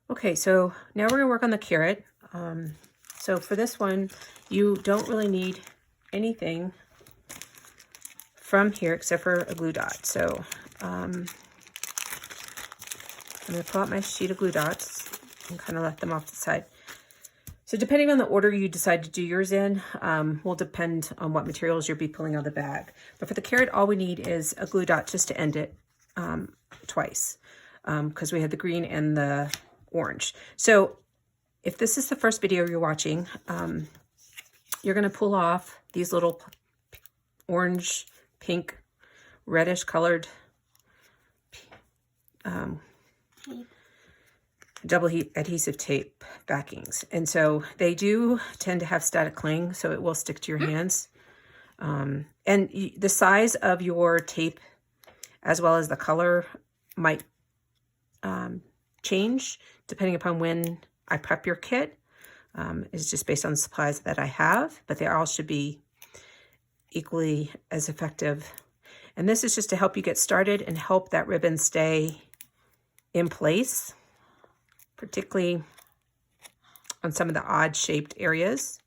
Okay, so now we're gonna work on the carrot. So for this one, you don't really need anything from here except for a glue dot. So I'm gonna pull out my sheet of glue dots and kind of let them off the side. So depending on the order you decide to do yours in, will depend on what materials you'll be pulling out of the bag. But for the carrot, all we need is a glue dot just to end it twice, because we had the green and the orange. So if this is the first video you're watching, you're going to pull off these little orange, pink, reddish colored double adhesive tape backings. And so they do tend to have static cling, so it will stick to your hands. And the size of your tape, as well as the color, might change depending upon when I prep your kit. It's just based on the supplies that I have, but they all should be equally as effective. And this is just to help you get started and help that ribbon stay in place, particularly on some of the odd shaped areas.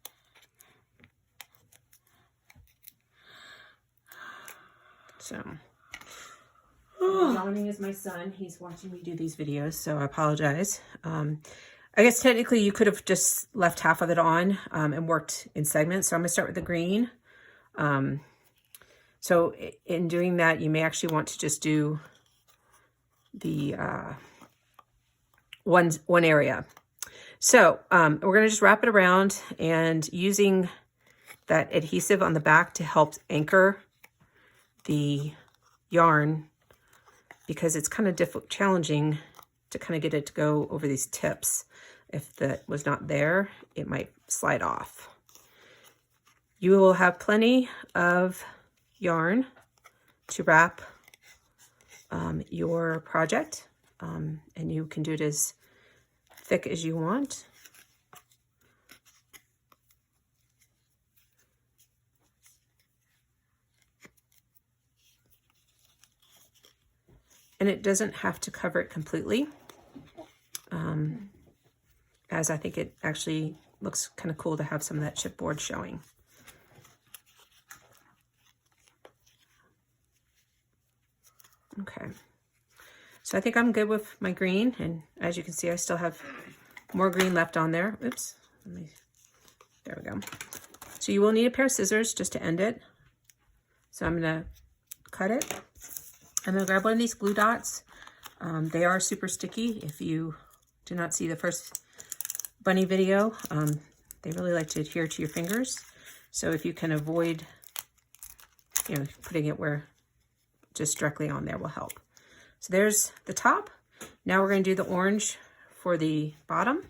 So, Johnny is my son. He's watching me do these videos, so I apologize. I guess technically you could have just left half of it on and worked in segments. So I'm gonna start with the green. So in doing that, you may actually want to just do the one area. So we're gonna just wrap it around, and using that adhesive on the back to help anchor the yarn, because it's kind of challenging to kind of get it to go over these tips. If that was not there, it might slide off. You will have plenty of yarn to wrap your project, and you can do it as thick as you want. And it doesn't have to cover it completely, as I think it actually looks kind of cool to have some of that chipboard showing. Okay, so I think I'm good with my green, and as you can see, I still have more green left on there. Oops, there we go. So you will need a pair of scissors just to end it. So I'm gonna cut it. I'm gonna grab one of these glue dots. They are super sticky. If you do not see the first bunny video, they really like to adhere to your fingers. So if you can avoid, putting it where just directly on there will help. So there's the top. Now we're gonna do the orange for the bottom.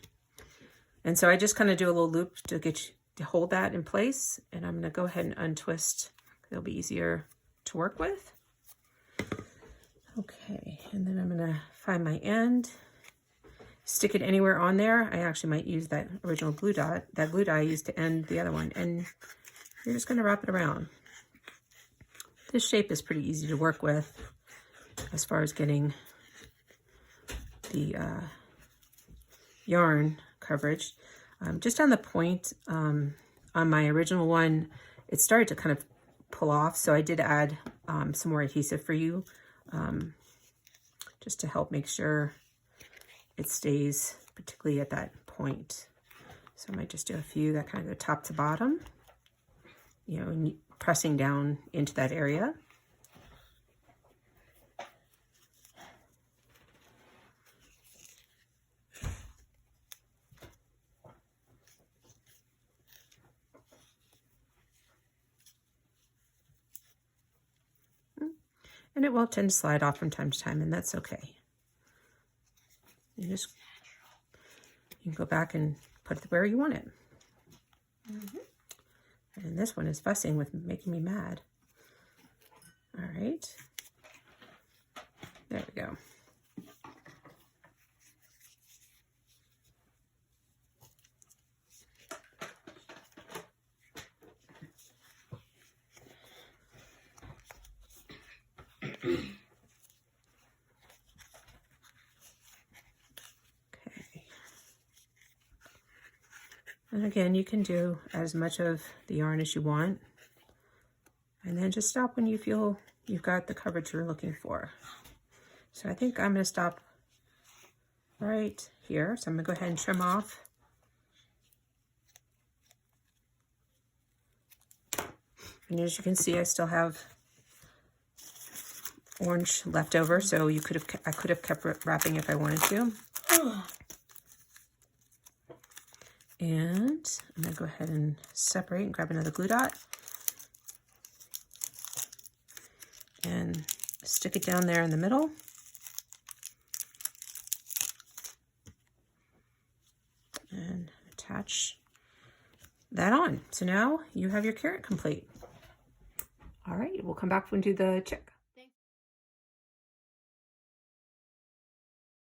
And so I just kind of do a little loop to get you to hold that in place. And I'm gonna go ahead and untwist. It'll be easier to work with. Okay, and then I'm gonna find my end, stick it anywhere on there. I actually might use that original glue dot, that glue dot I used to end the other one, and you're just gonna wrap it around. This shape is pretty easy to work with as far as getting the yarn coverage. Just on the point, on my original one, it started to kind of pull off, so I did add some more adhesive for you, just to help make sure it stays particularly at that point. So I might just do a few that kind of go top to bottom, and pressing down into that area. And it will tend to slide off from time to time, and that's okay. You can go back and put it where you want it. And this one is fussing with making me mad. All right. There we go. Okay. And again, you can do as much of the yarn as you want. And then just stop when you feel you've got the coverage you're looking for. So I think I'm going to stop right here. So I'm going to go ahead and trim off. And as you can see, I still have orange left over, so I could have kept wrapping if I wanted to. And I'm going to go ahead and separate and grab another glue dot and stick it down there in the middle. And attach that on. So now you have your carrot complete. All right, we'll come back and do the chick.